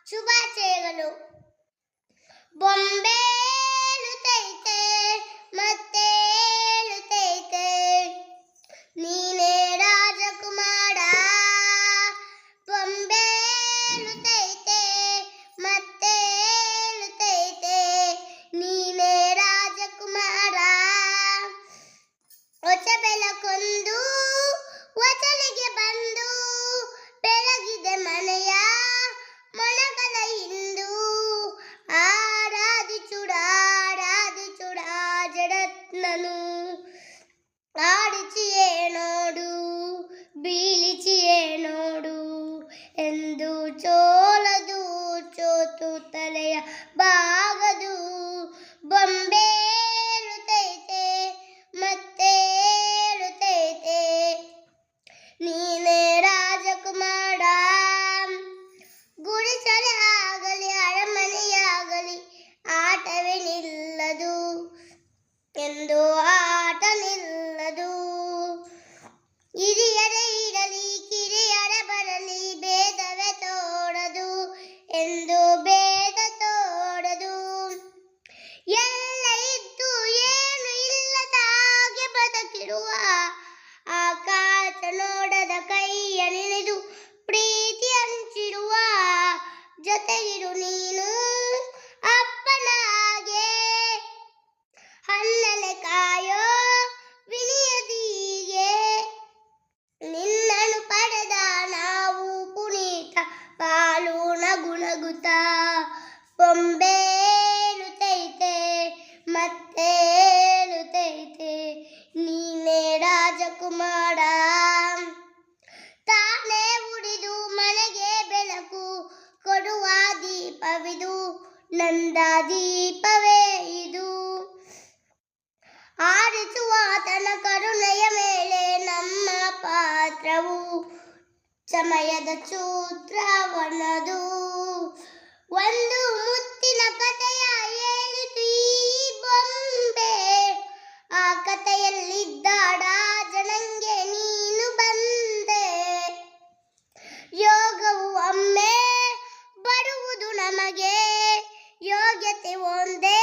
ಶುಭಾಶಯಗಳು. ಬೊಂಬೇಳುತ್ತೈತೆ ಮತ್ತೆ ಏಳುತ್ತೈತೆ, ನೀನೇ ರಾಜಕುಮಾರ. ಬೊಂಬೇಳುತ್ತೈತೆ ಮತ್ತೆ ಏಳುತ್ತೈತೆ, ನೀನೇ ರಾಜಕುಮಾರ. ಹೊಸ ಬೆಳಕೊಂದು ಹೊಸಲಿಗೆ ಬಂದು ಬೆಳಗಿದೆ ಮನೆಯ ಮೊಳಗಲ ಇಂದು. ಆರಾಧಿ ಚೂಡ ಜಡತ್ನನು, ಆಡಿಚಿಯೇ ನೋಡು ಬೀಳಿಚಿಯೇ ನೋಡು ಎಂದು ಚೋಲದು ಚೋತು ತಲೆಯ ಬಾಗದು. ಬೊಂಬೇಳುತ್ತೈತೆ ಮತ್ತೆ ಏಳುತ್ತೈತೆ, ನೀನೇ ರಾಜಕುಮಾರ. ಗುಡಿಸಲೇ ಆಗಲಿ ಅರಮನೆಯಾಗಲಿ ಆಟವೇ ನಿಲ್ಲದು ಎಂದು ಆಟ ನಿಲ್ಲದು. ಹಿರಿಯರೇ ಇರಲಿ ಕಿರಿಯರ ಬರಲಿ ಭೇದವೇ ತೋಡದು ಎಂದು ಭೇದ ತೋಡದು. ಎಲ್ಲ ಇದ್ದು ಏನು ಇಲ್ಲದ ಹಾಗೆ ಬದುಕಿರುವ ಆಕಾಶ ನೋಡದ ಕೈಯ ನೆನೆದು ಪ್ರೀತಿ ಹಂಚಿರುವ. ಜೊತೆಗಿರು ನೀನು ಅಪ್ಪನ ಹಾಗೆ, ಹನ್ನಲೆ ಕಾಯೋ ವಿನಿಯದೀಗೆ. ನಿನ್ನನ್ನು ಪಡೆದ ನಾವು ಪುನೀತ ಪಾಲು ನಗುನಗುತ್ತ. ಬೊಂಬೇಳುತ್ತೈತೆ ಮತ್ತೆ ಏಳುತ್ತೈತೆ, ನೀನೇ ರಾಜಕುಮಾರ. ತಾನೇ ಉಡಿದು ಮನೆಗೆ ಬೆಳಕು ಕೊಡುವ ದೀಪವಿದು, ನಂದ ದೀಪವೇ ಇದು. ಆರಿಸುವ ತನ ಕರುಣೆಯ ಮೇಲೆ ನಮ್ಮ ಪಾತ್ರವು, ಸಮಯದ ಸೂತ್ರವನದು. ಒಂದು ಮುತ್ತಿನ ಕಥೆಯ ಹೇಳಿತು ಈ ಬೊಂಬೆ, ಆ ಕಥೆಯಲ್ಲಿದ್ದ ರಾಜನಂಗೆ ನೀನು ಬಂದೆ. ಯೋಗವು ಒಮ್ಮೆ ಬರುವುದು ನಮಗೆ, ಯೋಗ್ಯತೆ ಒಂದೇ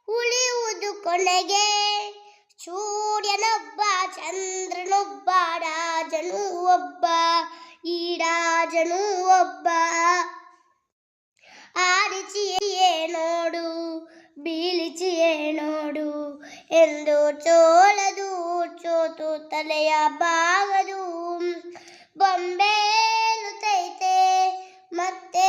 ಉಳಿಯುವುದು ಕೊನೆಗೆ. ಸೂರ್ಯನೊಬ್ಬ ಚಂದ್ರನೊಬ್ಬ ರಾಜನೂ ಒಬ್ಬ, ಈ ರಾಜನೂ ಒಬ್ಬ. ಆಡಿಚಿಯೇ ನೋಡು ಬೀಳಿಚಿಯೇ ನೋಡು ಎಂದು ಚೋಲದು ಚೋತು ತಲೆಯ ಬಾಗದು. ಬೊಂಬೇಳುತ್ತೈತೆ ಮತ್ತೆ